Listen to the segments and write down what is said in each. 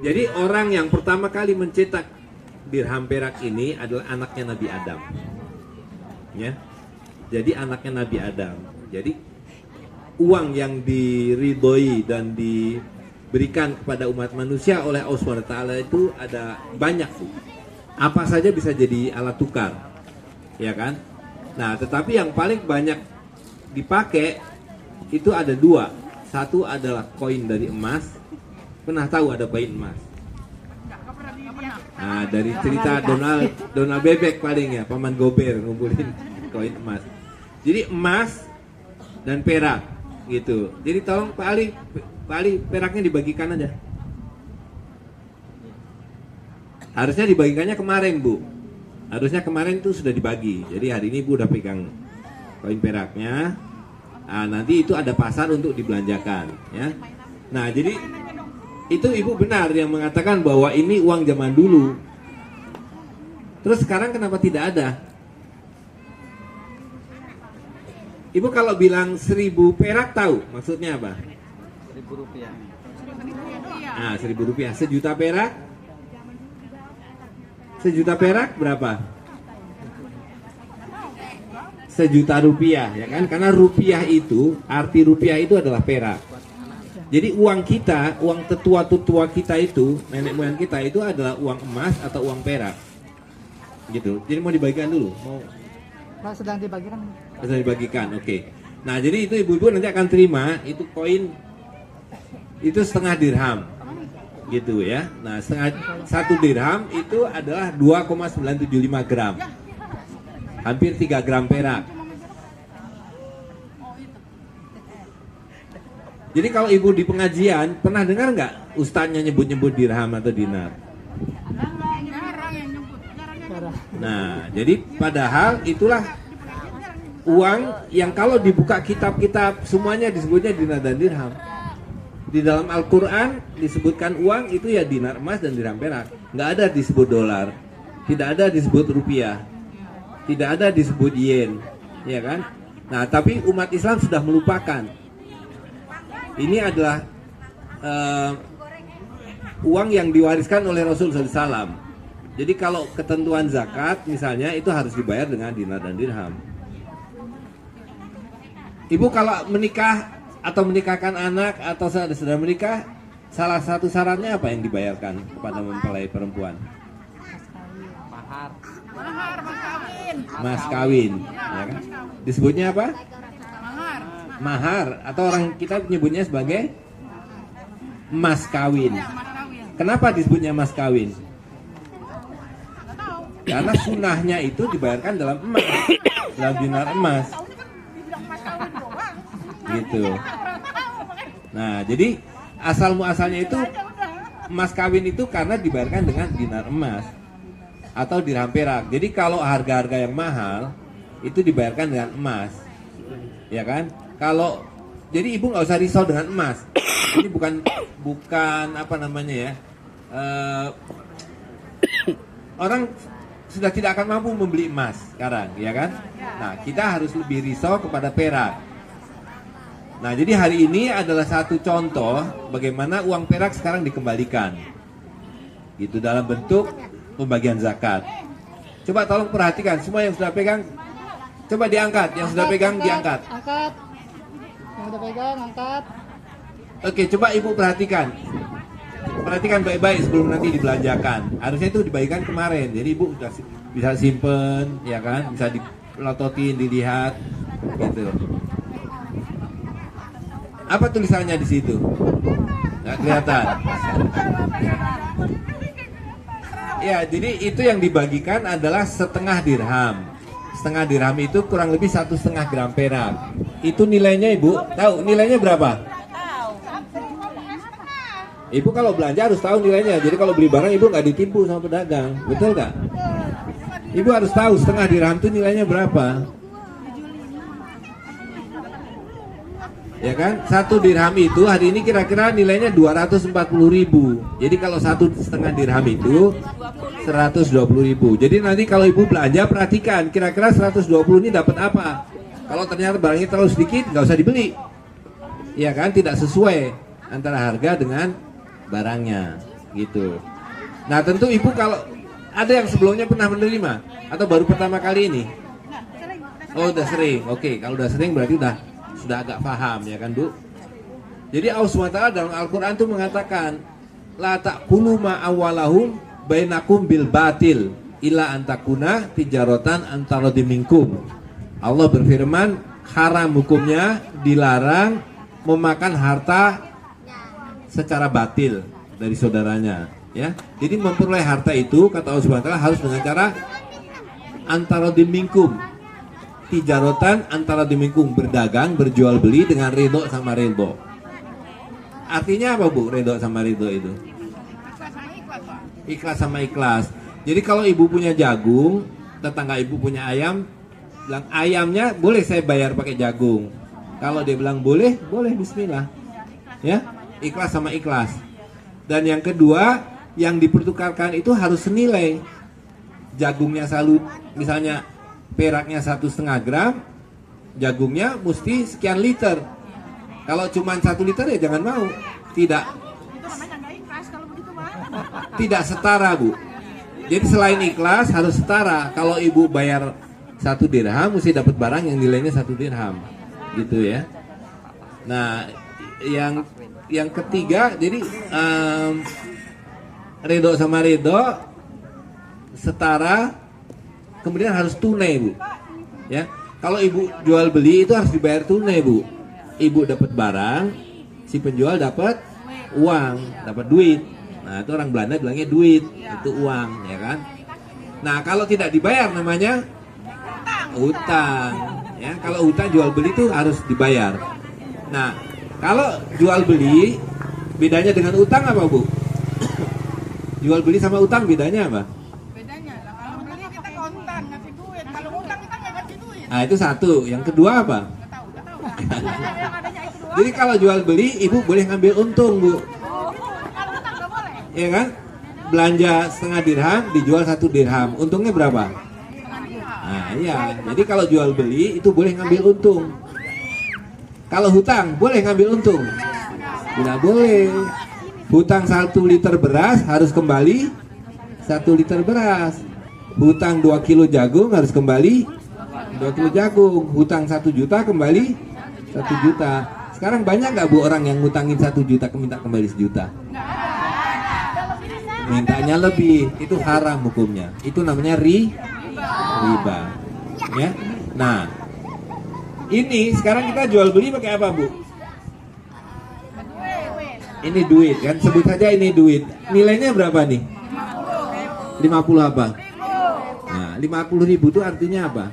Jadi orang yang pertama kali mencetak dirham perak ini adalah anaknya Nabi Adam. Ya. Jadi anaknya Nabi Adam. Jadi uang yang diridhoi dan diberikan kepada umat manusia oleh Allah SWT itu ada banyak tuh. Apa saja bisa jadi alat tukar. Ya kan? Nah, tetapi yang paling banyak dipakai itu ada dua. Satu adalah koin dari emas. Pernah tahu ada koin emas? Nah, dari cerita Donald Bebek paling ya, Paman Gober ngumpulin koin emas. Jadi emas dan perak gitu. Jadi tolong Pak Ali peraknya dibagikan aja. Harusnya dibagikannya kemarin, Bu. Harusnya kemarin itu sudah dibagi. Jadi hari ini Bu udah pegang koin peraknya. Nah, nanti itu ada pasar untuk dibelanjakan ya. Nah, jadi itu Ibu benar yang mengatakan bahwa ini uang zaman dulu. Terus sekarang kenapa tidak ada? Ibu kalau bilang 1000 perak tahu maksudnya apa? 1000 rupiah. Nah, 1000 rupiah. Sejuta perak? Sejuta perak berapa? Sejuta rupiah, ya kan? Karena rupiah itu, arti rupiah itu adalah perak. Jadi uang kita, uang tetua-tetua kita itu, nenek moyang kita itu adalah uang emas atau uang perak. Gitu. Jadi mau dibagikan dulu? Mau? Sedang dibagikan. Sedang dibagikan, oke. Nah, jadi itu ibu-ibu nanti akan terima itu koin itu setengah dirham. Gitu ya. Nah, satu dirham itu adalah 2,975 gram. Hampir 3 gram perak. Jadi kalau ibu di pengajian pernah dengar nggak ustadznya nyebut-nyebut dirham atau dinar? Nah, jadi padahal itulah uang yang kalau dibuka kitab-kitab semuanya disebutnya dinar dan dirham. Di dalam Al-Quran disebutkan uang itu ya dinar emas dan dirham perak. Nggak ada disebut dolar, tidak ada disebut rupiah, tidak ada disebut yen, ya kan? Nah, tapi umat Islam sudah melupakan. Ini adalah uang yang diwariskan oleh Rasul SAW. Jadi kalau ketentuan zakat misalnya itu harus dibayar dengan dinar dan dirham. Ibu kalau menikah atau menikahkan anak atau sudah menikah, salah satu syaratnya apa yang dibayarkan kepada mempelai perempuan? Mahar. Mas kawin, ya kan? Disebutnya apa? Mahar atau orang kita menyebutnya sebagai mas kawin. Kenapa disebutnya mas kawin? Karena sunahnya itu dibayarkan dalam emas, dalam dinar emas. Gitu. Nah, jadi asal muasalnya itu mas kawin itu karena dibayarkan dengan dinar emas atau dirham perak. Jadi kalau harga-harga yang mahal itu dibayarkan dengan emas, ya kan? Kalau jadi ibu nggak usah risau dengan emas. Ini bukan apa namanya ya. Orang sudah tidak akan mampu membeli emas sekarang, ya kan? Nah, kita harus lebih risau kepada perak. Nah, jadi hari ini adalah satu contoh bagaimana uang perak sekarang dikembalikan. Itu dalam bentuk pembagian zakat. Coba tolong perhatikan semua yang sudah pegang. Coba diangkat, yang sudah pegang diangkat. Angkat. Yang udah pegang, angkat. Oke, coba ibu perhatikan. Perhatikan baik-baik sebelum nanti dibelanjakan. Harusnya itu dibagikan kemarin. Jadi ibu sudah bisa simpen, ya kan? Bisa dilototin, dilihat, gitu. Apa tulisannya di situ? Nggak kelihatan. Ya, jadi itu yang dibagikan adalah setengah dirham. Setengah dirham itu kurang lebih 1,5 gram perak. Itu nilainya ibu, tahu nilainya berapa? Ibu kalau belanja harus tahu nilainya. Jadi kalau beli barang ibu nggak ditipu sama pedagang, betul nggak? Ibu harus tahu setengah dirham itu nilainya berapa. Ya kan? Satu dirham itu hari ini kira-kira nilainya 240.000. Jadi kalau 1,5 dirham itu 120.000. Jadi nanti kalau ibu belanja perhatikan kira-kira 120 ini dapat apa. Kalau ternyata barangnya terlalu sedikit nggak usah dibeli. Ya kan? Tidak sesuai antara harga dengan barangnya. gitu. Nah tentu ibu kalau ada yang sebelumnya pernah menerima atau baru pertama kali ini? Oh udah sering, oke. Kalau udah sering berarti sudah agak paham ya kan Bu? Jadi Allah SWT dalam Al-Quran itu mengatakan la ta'kulu ma awalahum bainakum bil batil illa antakuna tijaratan antara minkum. Allah berfirman haram hukumnya, dilarang memakan harta secara batil dari saudaranya ya. Jadi memperoleh harta itu kata Allah SWT harus dengan cara antara minkum, tijaratan antara minkum, berdagang, berjual beli dengan ridho sama ridho. Artinya apa Bu, ridho sama ridho itu? Ikhlas sama ikhlas. Jadi kalau ibu punya jagung, tetangga ibu punya ayam, bilang ayamnya boleh saya bayar pakai jagung. Kalau dia bilang boleh, boleh, bismillah. Ya, ikhlas sama ikhlas. Dan yang kedua, yang dipertukarkan itu harus senilai. Jagungnya selalu, misalnya peraknya 1,5 gram, jagungnya mesti sekian liter. Kalau cuma 1 liter ya jangan mau. Tidak setara Bu. Jadi selain ikhlas harus setara. Kalau ibu bayar 1 dirham mesti dapat barang yang nilainya 1 dirham. Gitu ya. Nah, yang ketiga jadi ridho sama ridho setara, kemudian harus tunai Bu. Ya. Kalau ibu jual beli itu harus dibayar tunai Bu. Ibu dapat barang, si penjual dapat uang, dapat duit. Nah, itu orang Belanda bilangnya duit, itu uang, ya kan? Nah, kalau tidak dibayar namanya utang. Ya, kalau utang jual beli itu harus dibayar. Nah, kalau jual beli bedanya dengan utang apa, Bu? Jual beli sama utang bedanya apa? Bedanya lah, kalau beli kita kontan ngasih duit, kalau utang kita nggak ngasih duit. Nah, itu satu. Yang kedua apa? Nggak tahu. Yang adanya itu doang. Jadi kalau jual beli, ibu boleh ngambil untung, Bu. Kalau utang nggak boleh. Iya kan? Belanja 1,5 dirham, dijual 1 dirham. Untungnya berapa? Nah, iya. Jadi kalau jual beli itu boleh ngambil untung. Kalau hutang boleh ngambil untung? Tidak boleh. Hutang 1 liter beras harus kembali 1 liter beras. Hutang 2 kilo jagung harus kembali 2 kilo jagung. Hutang 1 juta kembali 1 juta. Sekarang banyak nggak Bu orang yang ngutangin 1 juta minta kembali 1 juta? Mintanya lebih, itu haram hukumnya. Itu namanya riba. Ya. Nah, ini sekarang kita jual beli pakai apa Bu? Ini duit kan, sebut saja ini duit. Nilainya berapa nih? 50 apa? Nah, 50.000 itu artinya apa?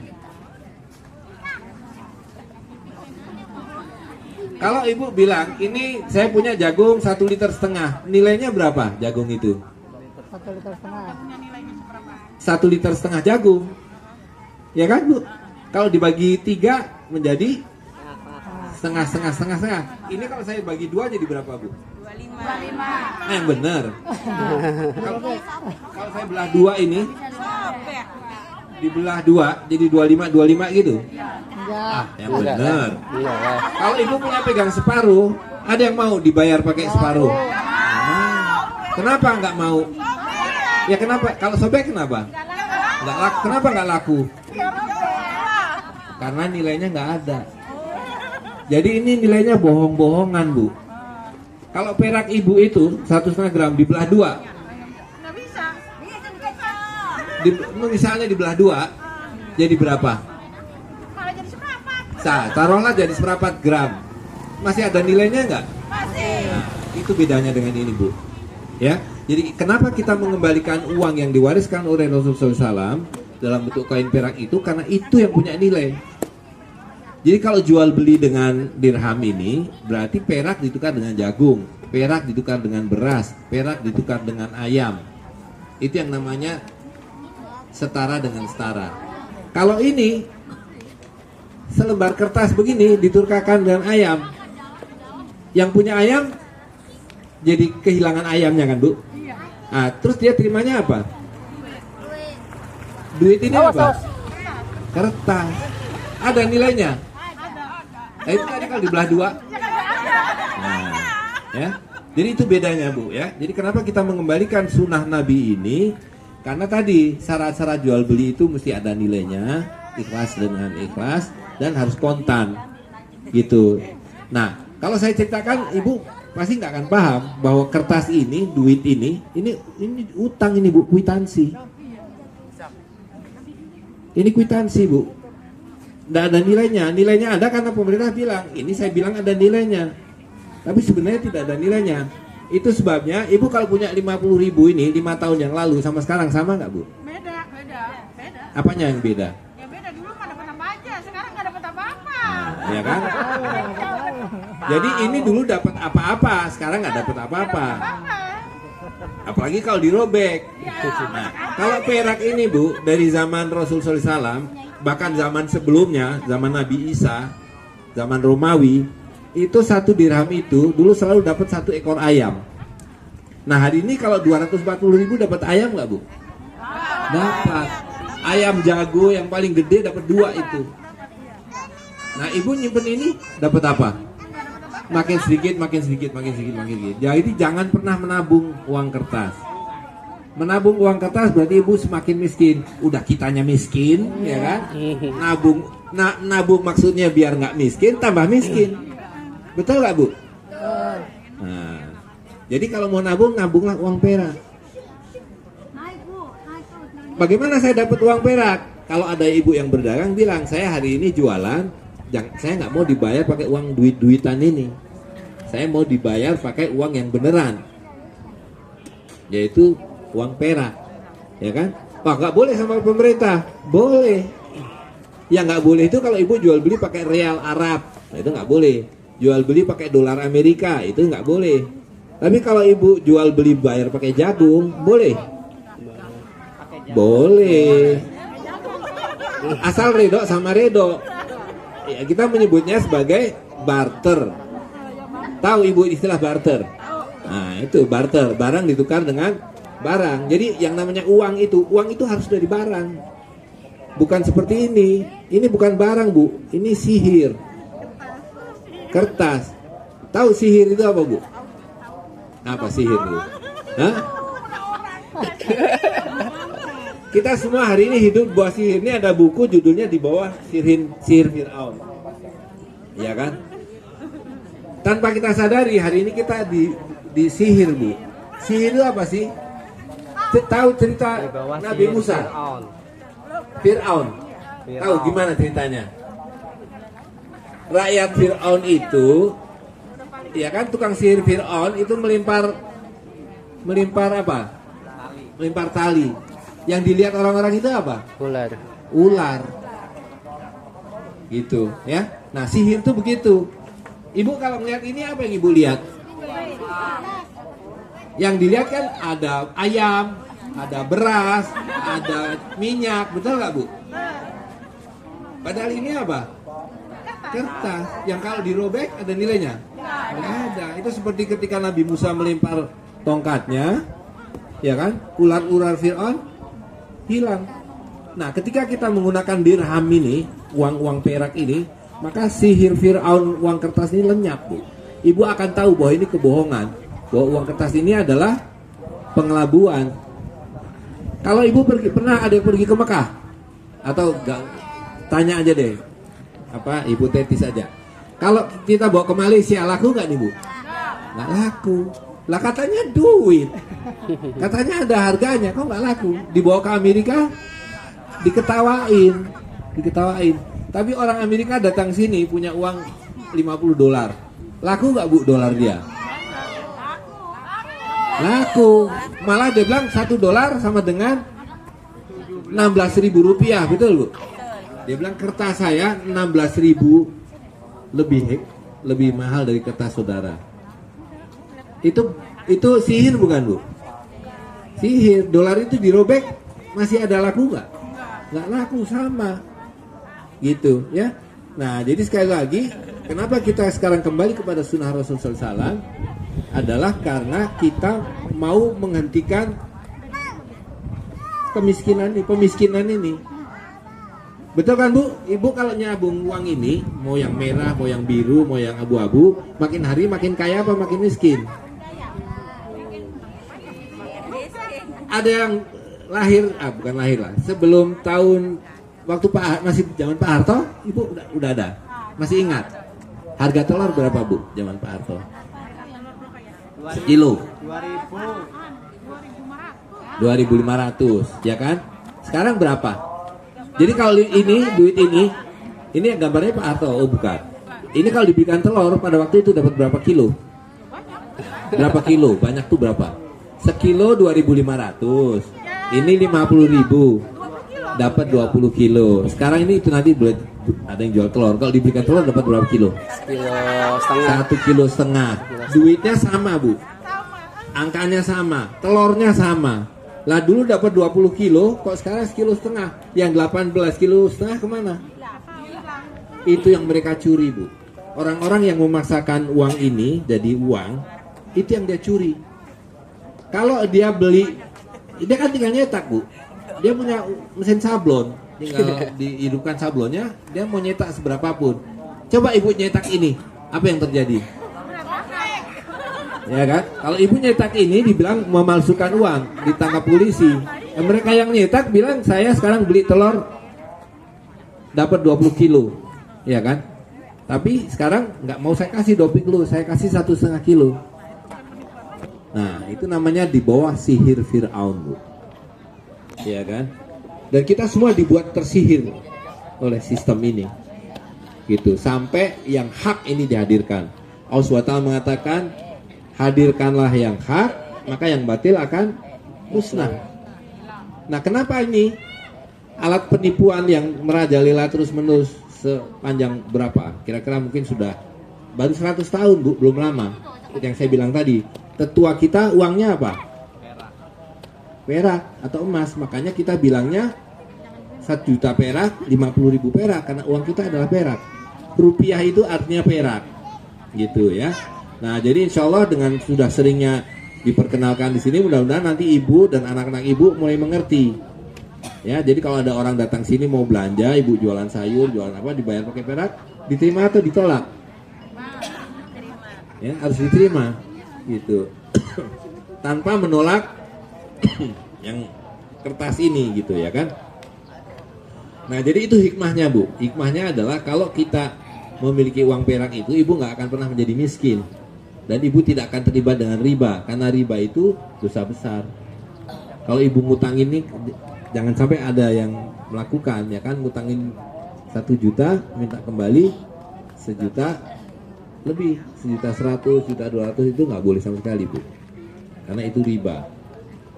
Kalau ibu bilang, ini saya punya jagung 1,5 liter, nilainya berapa jagung itu? 1,5 liter. 1,5 liter jagung, ya kan Bu? Kalau dibagi 3 menjadi setengah. Ini kalau saya bagi 2 jadi berapa Bu? 25. Yang benar. Kalau saya belah 2 ini, dibelah 2 jadi 25 gitu. Enggak. Yang benar. Kalau ibu punya pegang separuh, ada yang mau dibayar pakai separuh? Kenapa nggak mau? Ya kenapa? Kalau sobek kenapa? Nggak laku. Kenapa nggak laku? Karena nilainya nggak ada. Jadi ini nilainya bohong-bohongan Bu. Kalau perak ibu itu 1,5 gram dibelah 2, Nggak bisa. misalnya dibelah 2, jadi berapa? Malah jadi seperempat. Taruhlah jadi 1/4 gram. Masih ada nilainya nggak? Masih. Nah, itu bedanya dengan ini Bu. Ya, jadi kenapa kita mengembalikan uang yang diwariskan oleh Rasulullah SAW dalam bentuk koin perak itu? Karena itu yang punya nilai. Jadi kalau jual beli dengan dirham ini, berarti perak ditukar dengan jagung, perak ditukar dengan beras, perak ditukar dengan ayam. Itu yang namanya setara dengan setara. Kalau ini selembar kertas begini ditukarkan dengan ayam, yang punya ayam jadi kehilangan ayamnya kan Bu? Ah, terus dia terimanya apa? Duit ini apa? Kertas. Ada nilainya. Nah, itu tadi kalau dibelah 2. Nah, ya. Jadi itu bedanya Bu ya. Jadi kenapa kita mengembalikan sunnah Nabi ini? Karena tadi syarat-syarat jual beli itu mesti ada nilainya, ikhlas dengan ikhlas, dan harus kontan gitu. Nah kalau saya ceritakan Ibu pasti nggak akan paham bahwa kertas ini, duit ini utang ini Bu, kwitansi. Ini kwitansi Bu, nggak ada nilainya. Nilainya ada karena pemerintah bilang, ini saya bilang ada nilainya, tapi sebenarnya tidak ada nilainya. Itu sebabnya Ibu kalau punya 50.000 ini 5 tahun yang lalu sama sekarang sama nggak Bu? Beda. Apanya yang beda? Ya beda, dulu mah dapat apa aja, sekarang nggak dapat apa-apa. Ya kan? Jadi ini dulu dapat apa-apa, sekarang nggak dapat apa-apa. Apalagi kalau dirobek. Nah, kalau perak ini Bu, dari zaman Rasul SAW, bahkan zaman sebelumnya, zaman Nabi Isa, zaman Romawi, itu 1 dirham itu dulu selalu dapat 1 ekor ayam. Nah hari ini kalau 240.000 dapat ayam nggak Bu? Dapat. Ayam jago yang paling gede dapat 2 itu. Nah Ibu nyimpen ini dapat apa? Makin sedikit. Jadi jangan pernah menabung uang kertas. Menabung uang kertas berarti Ibu semakin miskin. Udah kitanya miskin, ya kan? Nabung maksudnya biar nggak miskin, tambah miskin. Betul nggak Bu? Nah, jadi kalau mau nabung, nabunglah uang perak. Bagaimana saya dapat uang perak? Kalau ada ibu yang berdagang bilang, saya hari ini jualan, saya nggak mau dibayar pakai uang duit-duitan ini. Saya mau dibayar pakai uang yang beneran, yaitu uang perak, ya kan? Wah nggak boleh sama pemerintah, boleh. Yang nggak boleh itu kalau ibu jual beli pakai real Arab, nah itu nggak boleh. Jual beli pakai dolar Amerika itu nggak boleh. Tapi kalau ibu jual beli bayar pakai jagung, boleh? Boleh. Asal redo sama redo. Ya, kita menyebutnya sebagai barter. Tahu ibu istilah barter? Nah itu barter, barang ditukar dengan barang. Jadi yang namanya uang itu harus dari barang. Bukan seperti ini. Ini bukan barang Bu, ini sihir. Kertas. Tahu sihir itu apa Bu? Apa sihir Bu? Hah? Kita semua hari ini hidup buah sihir. Ini ada buku judulnya di bawah sihir Fir'aun. Ya kan? Tanpa kita sadari hari ini kita di sihir Bu. Sihir itu apa sih? Tahu cerita Nabi Musa? Fir'aun. Tahu gimana ceritanya? Rakyat Fir'aun itu, ya kan, tukang sihir Fir'aun itu melempar apa? Melempar tali. Yang dilihat orang-orang itu apa? Ular. Gitu, ya. Nah, sihir itu begitu. Ibu kalau melihat ini apa yang ibu lihat? Yang dilihat kan ada ayam, ada beras, ada minyak, betul nggak Bu? Padahal ini apa? Kertas yang kalau dirobek ada nilainya? Nggak ada. Itu seperti ketika Nabi Musa melempar tongkatnya, ya kan? Ular-ular Fir'aun hilang. Nah, ketika kita menggunakan dirham ini, uang-uang perak ini, maka sihir Fir'aun uang kertas ini lenyap Bu. Ibu akan tahu bahwa ini kebohongan, bahwa uang kertas ini adalah pengelabuan. Kalau ibu pernah ada yang pergi ke Mekah atau enggak, tanya aja deh. Apa hipotetis aja. Kalau kita bawa ke Malaysia laku nggak nih Bu? Nggak laku. Lah katanya duit. Katanya ada harganya, kok nggak laku? Dibawa ke Amerika diketawain. Tapi orang Amerika datang sini punya uang $50. Laku nggak Bu dolar dia? Laku. Malah dia bilang $1 sama dengan 16.000 rupiah, betul Bu? Dia bilang kertas saya 16.000 lebih mahal dari kertas saudara. Itu sihir bukan Bu? Sihir. Dolar itu dirobek masih ada laku nggak? Nggak laku, sama. Gitu ya. Nah jadi sekali lagi, kenapa kita sekarang kembali kepada sunnah Rasul SAW adalah karena kita mau menghentikan pemiskinan ini. Betul kan Bu? Ibu kalau nyabung uang ini, mau yang merah, mau yang biru, mau yang abu-abu, makin hari makin kaya apa makin miskin? ada yang lahir, bukan lahir lah, sebelum tahun waktu masih zaman Pak Harto, ibu udah ada, masih ingat harga telur berapa bu zaman Pak Harto? Sekilo 2.500 ya kan? Sekarang berapa? Jadi kalau ini duit ini gambarnya Pak Harto, oh bukan. Ini kalau diberikan telur pada waktu itu dapat berapa kilo? Berapa kilo? Banyak tuh berapa? Sekilo 2.500. Ini 50.000. Dapat 20 kilo. Sekarang ini itu nanti ada yang jual telur. Kalau diberikan telur dapat berapa kilo? 1,5 kilo. Duitnya sama bu. Angkanya sama. Telurnya sama. Lah dulu dapat 20 kilo, kok sekarang 1,5 kilo. Yang 18,5 kilo kemana? Itu yang mereka curi bu. Orang-orang yang memaksakan uang ini jadi uang, itu yang dia curi. Kalau dia beli, dia kan tinggal nyetak bu. Dia punya mesin sablon, tinggal dihidupkan sablonnya, dia mau nyetak seberapapun. Coba ibu nyetak ini, apa yang terjadi? Ya kan? Kalau ibu nyetak ini dibilang memalsukan uang, ditangkap polisi. Mereka yang nyetak bilang saya sekarang beli telur dapat 20 kilo, ya kan? Tapi sekarang nggak mau saya kasih 20 kilo, saya kasih 1,5 kilo. Nah itu namanya di bawah sihir Fir'aun bu. Ya kan? Dan kita semua dibuat tersihir oleh sistem ini. Gitu. Sampai yang hak ini dihadirkan. Allah SWT mengatakan, hadirkanlah yang hak, maka yang batil akan musnah. Nah kenapa ini? Alat penipuan yang merajalela terus-menerus sepanjang berapa? Kira-kira mungkin sudah baru 100 tahun bu, belum lama. Yang saya bilang tadi, tetua kita uangnya apa? Perak atau emas. Makanya kita bilangnya 1 juta perak, 50.000 perak, karena uang kita adalah perak. Rupiah itu artinya perak, gitu ya. Nah jadi insya Allah dengan sudah seringnya diperkenalkan di sini, mudah-mudahan nanti ibu dan anak-anak ibu mulai mengerti. Ya, jadi kalau ada orang datang sini mau belanja, ibu jualan sayur, jualan apa, dibayar pakai perak, diterima atau ditolak? Ya, harus diterima, gitu. Tanpa menolak yang kertas ini, gitu ya kan? Nah, jadi itu hikmahnya bu. Hikmahnya adalah kalau kita memiliki uang perak itu, ibu nggak akan pernah menjadi miskin, dan ibu tidak akan terlibat dengan riba, karena riba itu dosa besar. Kalau ibu ngutang ini, jangan sampai ada yang melakukan, ya kan, ngutangin 1 juta, minta kembali 1 juta lebih, 1.100.000, 1.200.000 itu nggak boleh sama sekali bu, karena itu riba,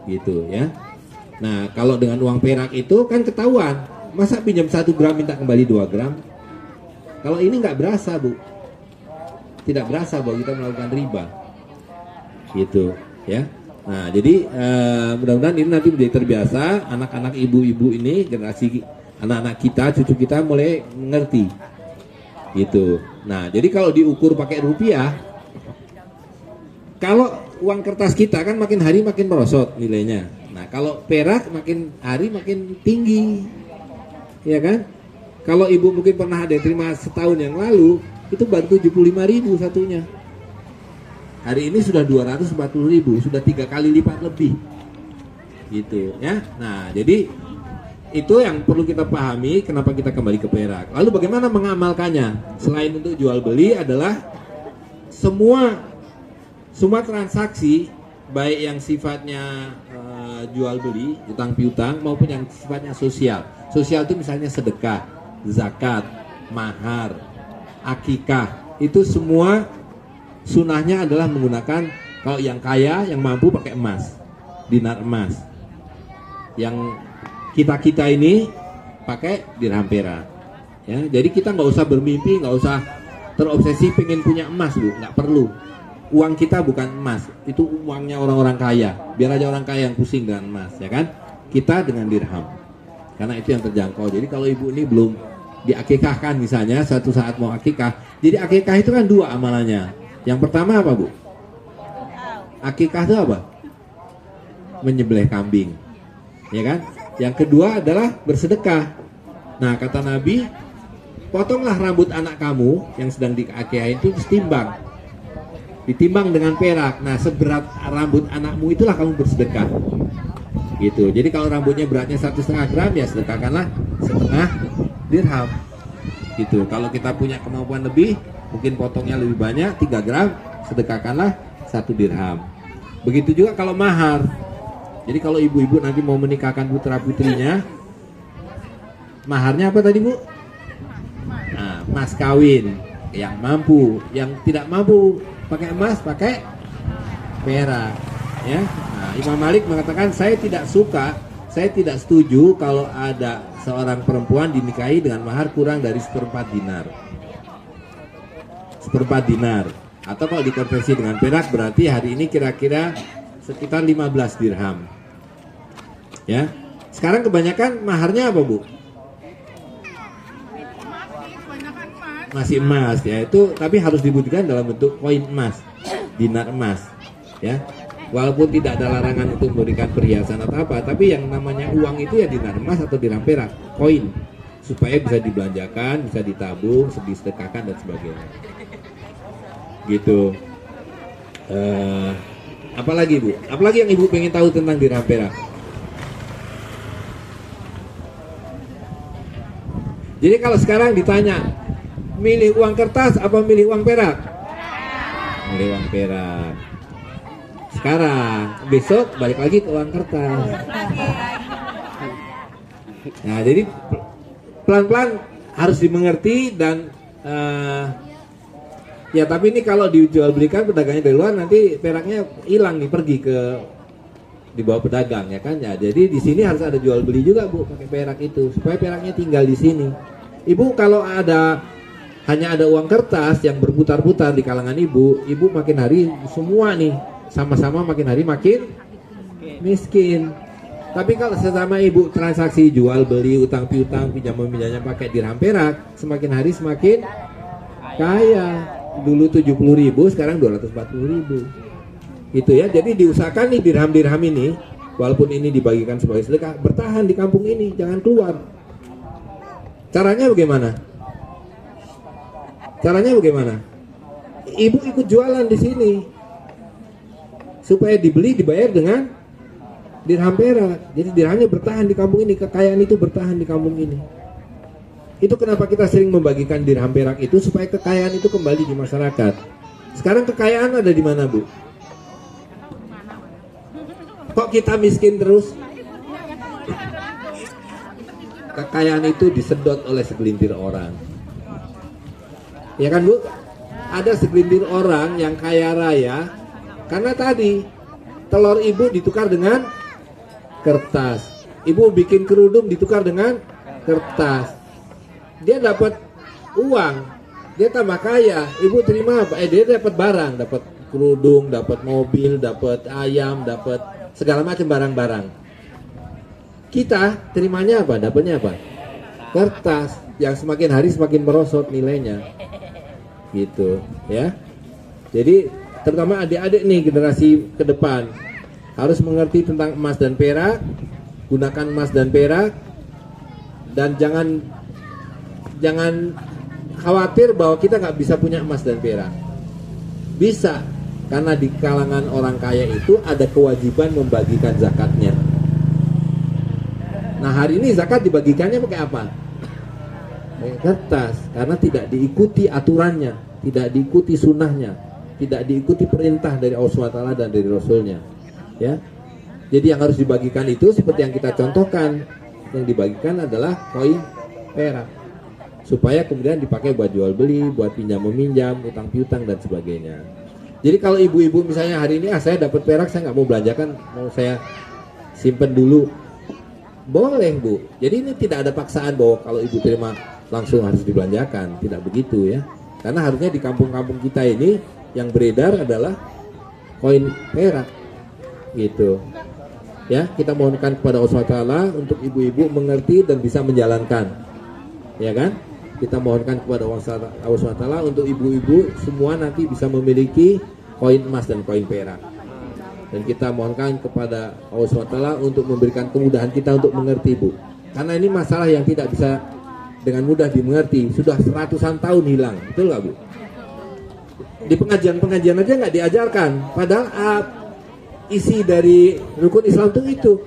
gitu ya. Nah kalau dengan uang perak itu kan ketahuan, masa pinjam 1 gram minta kembali 2 gram? Kalau ini nggak berasa bu, tidak berasa bahwa kita melakukan riba, gitu ya. Nah jadi mudah-mudahan ini nanti menjadi terbiasa, anak-anak ibu-ibu ini, generasi anak-anak kita, cucu kita mulai mengerti gitu. Nah jadi kalau diukur pakai rupiah, kalau uang kertas kita kan makin hari makin merosot nilainya. Nah kalau perak makin hari makin tinggi, ya kan? Kalau ibu mungkin pernah ada terima setahun yang lalu, itu baru 75.000 satunya. Hari ini sudah 240.000, sudah 3 kali lipat lebih, gitu ya. Nah, jadi itu yang perlu kita pahami kenapa kita kembali ke perak. Lalu bagaimana mengamalkannya? Selain untuk jual beli adalah semua transaksi, baik yang sifatnya jual beli, utang piutang, maupun yang sifatnya sosial. Sosial itu misalnya sedekah, zakat, mahar, akikah, itu semua sunahnya adalah menggunakan, kalau yang kaya, yang mampu pakai emas, dinar emas. Yang kita ini pakai dirham perak. Ya, jadi kita nggak usah bermimpi, nggak usah terobsesi pengen punya emas bu, nggak perlu. Uang kita bukan emas, itu uangnya orang-orang kaya. Biar aja orang kaya yang pusing dengan emas, ya kan? Kita dengan dirham, karena itu yang terjangkau. Jadi kalau ibu ini belum diakikahkan misalnya, suatu saat mau akikah, jadi akikah itu kan 2 amalannya. Yang pertama apa bu? Akikah itu apa? Menyembelih kambing, ya kan? Yang kedua adalah bersedekah. Nah kata Nabi, potonglah rambut anak kamu yang sedang diakikahin itu, ditimbang dengan perak. Nah seberat rambut anakmu itulah kamu bersedekah. Gitu. Jadi kalau rambutnya beratnya 1,5 gram ya sedekahkanlah setengah dirham. Gitu. Kalau kita punya kemampuan lebih, mungkin potongnya lebih banyak 3 gram, sedekahkanlah 1 dirham. Begitu juga kalau mahar. Jadi kalau ibu-ibu nanti mau menikahkan putra putrinya, maharnya apa tadi Bu? Nah, mas kawin yang mampu, yang tidak mampu pakai emas, pakai perak. Ya. Nah, Imam Malik mengatakan saya tidak setuju kalau ada seorang perempuan dinikahi dengan mahar kurang dari 1/4 dinar. 1/4 dinar. Atau kalau dikonversi dengan perak berarti hari ini kira-kira sekitar 15 dirham. Ya. Sekarang kebanyakan maharnya apa, Bu? Masih emas ya. Itu tapi harus dibuktikan dalam bentuk koin emas, dinar emas, ya. Walaupun tidak ada larangan untuk memberikan perhiasan atau apa, tapi yang namanya uang itu ya dinar emas atau dirham perak, koin, supaya bisa dibelanjakan, bisa ditabung, disedekahkan dan sebagainya. Gitu. Apalagi Bu? Apalagi yang Ibu pengen tahu tentang dirham perak? Jadi kalau sekarang ditanya, milih uang kertas apa milih uang perak? Milih uang perak. Sekarang, besok balik lagi ke uang kertas. Nah, jadi pelan-pelan harus dimengerti dan ya tapi ini kalau dijual belikan pedagangnya dari luar nanti peraknya hilang nih, pergi ke di bawah pedagang ya kan ya. Jadi di sini harus ada jual beli juga Bu pakai perak itu supaya peraknya tinggal di sini. Ibu kalau hanya ada uang kertas yang berputar-putar di kalangan ibu makin hari semua nih sama-sama makin hari makin miskin. Tapi kalau sesama ibu transaksi jual beli, utang piutang, pinjam meminjamnya pakai dirham perak, semakin hari semakin kaya. Dulu 70.000, sekarang 240.000. Itu ya. Jadi diusahakan nih dirham-dirham ini, walaupun ini dibagikan sebagai sedekah, bertahan di kampung ini, jangan keluar. Caranya bagaimana? Caranya bagaimana? Ibu ikut jualan di sini supaya dibeli dibayar dengan dirham perak. Jadi dirhamnya bertahan di kampung ini, kekayaan itu bertahan di kampung ini. Itu kenapa kita sering membagikan dirham perak itu supaya kekayaan itu kembali di masyarakat. Sekarang kekayaan ada di mana, Bu? Kok kita miskin terus? Kekayaan itu disedot oleh segelintir orang. Ya kan Bu? Ada segelintir orang yang kaya raya karena tadi telur ibu ditukar dengan kertas. Ibu bikin kerudung ditukar dengan kertas. Dia dapat uang, dia tambah kaya. Ibu terima apa? Dia dapat barang, dapat kerudung, dapat mobil, dapat ayam, dapat segala macam barang-barang. Kita terimanya apa? Dapatnya apa? Kertas yang semakin hari semakin merosot nilainya. Gitu ya. Jadi terutama adik-adik nih generasi ke depan harus mengerti tentang emas dan perak, gunakan emas dan perak, dan jangan khawatir bahwa kita nggak bisa punya emas dan perak. Bisa, karena di kalangan orang kaya itu ada kewajiban membagikan zakatnya. Nah hari ini zakat dibagikannya pakai apa? Pakai kertas, karena tidak diikuti aturannya, tidak diikuti sunnahnya, tidak diikuti perintah dari Allah SWT dan dari Rasulnya. Ya, jadi yang harus dibagikan itu seperti yang kita contohkan, yang dibagikan adalah koin perak, supaya kemudian dipakai buat jual beli, buat pinjam meminjam, utang piutang dan sebagainya. Jadi kalau ibu-ibu misalnya hari ini saya dapat perak, saya nggak mau belanjakan, mau saya simpen dulu, boleh Bu. Jadi ini tidak ada paksaan bahwa kalau ibu terima langsung harus dibelanjakan, tidak begitu ya. Karena harusnya di kampung-kampung kita ini yang beredar adalah koin perak, gitu. Ya, kita mohonkan kepada Allah SWT untuk ibu-ibu mengerti dan bisa menjalankan, ya kan? Kita mohonkan kepada Allah SWT untuk ibu-ibu semua nanti bisa memiliki koin emas dan koin perak. Dan kita mohonkan kepada Allah SWT untuk memberikan kemudahan kita untuk mengerti Bu. Karena ini masalah yang tidak bisa dengan mudah dimengerti. Sudah ratusan tahun hilang, betul nggak Bu? Di pengajian-pengajian aja nggak diajarkan. Padahal isi dari rukun Islam itu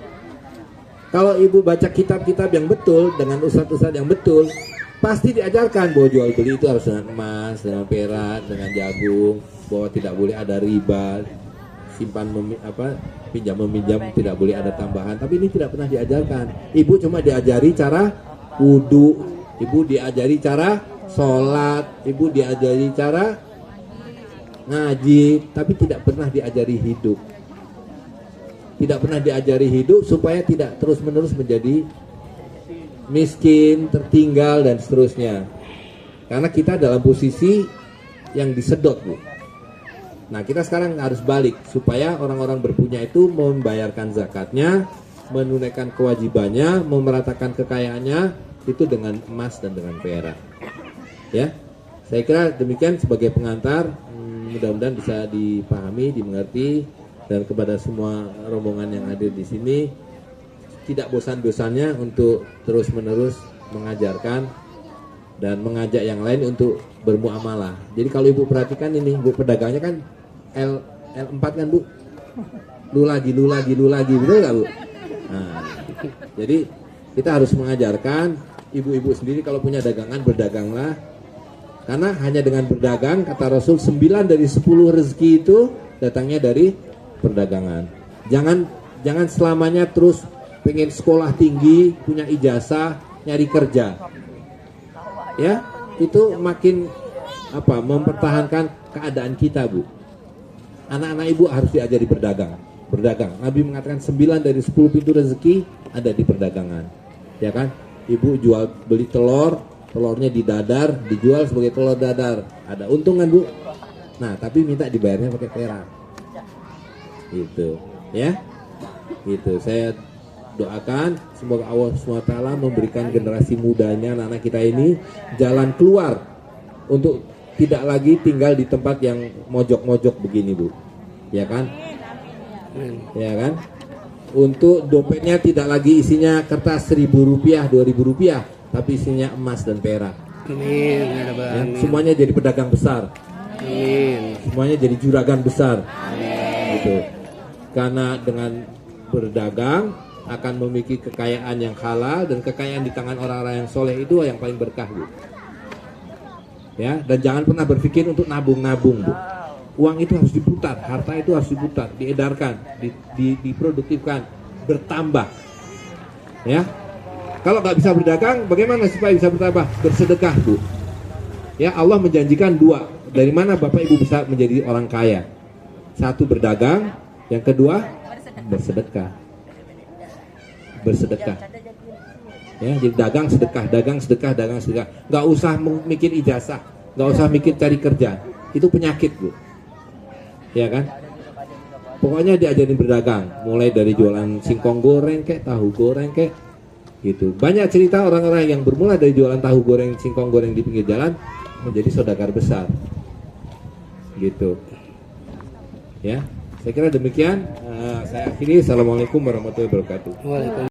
Kalau ibu baca kitab-kitab yang betul dengan ustadz-ustadz yang betul, pasti diajarkan bahwa jual beli itu harus dengan emas, dengan perak, dengan jagung, bahwa tidak boleh ada riba, pinjam meminjam tidak boleh ada tambahan. Tapi ini tidak pernah diajarkan. Ibu cuma diajari cara wudhu, ibu diajari cara sholat, ibu diajari cara ngaji, tapi tidak pernah diajari hidup. Tidak pernah diajari hidup supaya tidak terus-menerus menjadi miskin, tertinggal, dan seterusnya. Karena kita dalam posisi yang disedot, Bu. Nah, kita sekarang harus balik supaya orang-orang berpunya itu membayarkan zakatnya, menunaikan kewajibannya, memeratakan kekayaannya itu dengan emas dan dengan perak. Ya, saya kira demikian sebagai pengantar. Mudah-mudahan bisa dipahami, dimengerti, dan kepada semua rombongan yang hadir di sini tidak bosan-bosannya untuk terus-menerus mengajarkan dan mengajak yang lain untuk bermuamalah. Jadi kalau ibu perhatikan ini, bu pedagangnya kan L4 kan, Bu? Lu lagi, betul nggak, Bu? Nah, jadi kita harus mengajarkan ibu-ibu sendiri kalau punya dagangan, berdaganglah. Karena hanya dengan berdagang, kata Rasul, 9 dari 10 rezeki itu datangnya dari perdagangan. Jangan selamanya terus pengen sekolah tinggi, punya ijazah, nyari kerja. Ya, itu makin mempertahankan keadaan kita, Bu. Anak-anak ibu harus diajari berdagang. Nabi mengatakan 9 dari 10 pintu rezeki ada di perdagangan. Ya kan? Ibu jual beli telurnya didadar, dijual sebagai telur dadar. Ada untung kan, Bu? Nah, tapi minta dibayarnya pakai perak. Gitu, ya. Gitu. Saya doakan semoga Allah SWT memberikan generasi mudanya anak-anak kita ini jalan keluar untuk tidak lagi tinggal di tempat yang mojok-mojok begini, Bu. Ya kan? Ya kan? Untuk dompetnya tidak lagi isinya kertas Rp1.000, Rp2.000, tapi isinya emas dan perak. Amin. Ya, semuanya jadi pedagang besar. Amin. Semuanya jadi juragan besar. Gitu. Karena dengan berdagang akan memiliki kekayaan yang halal, dan kekayaan di tangan orang-orang yang soleh itu yang paling berkah, Bu. Ya, dan jangan pernah berpikir untuk nabung-nabung, Bu. Uang itu harus diputar, harta itu harus diputar, diedarkan, diproduktifkan, bertambah. Ya, kalau nggak bisa berdagang, bagaimana supaya bisa bertambah? Bersedekah, Bu. Ya, Allah menjanjikan 2. Dari mana Bapak Ibu bisa menjadi orang kaya? 1 berdagang, yang kedua bersedekah. Ya, jadi dagang sedekah. Nggak usah mikir ijazah, nggak usah mikir cari kerja. Itu penyakit, Bu. Ya kan? Pokoknya diajarin berdagang, mulai dari jualan singkong goreng kek, tahu goreng kek, gitu. Banyak cerita orang-orang yang bermula dari jualan tahu goreng, singkong goreng di pinggir jalan menjadi saudagar besar. Gitu. Ya, saya kira demikian. Saya akhiri. Assalamualaikum warahmatullahi wabarakatuh. Waalaikumsalam.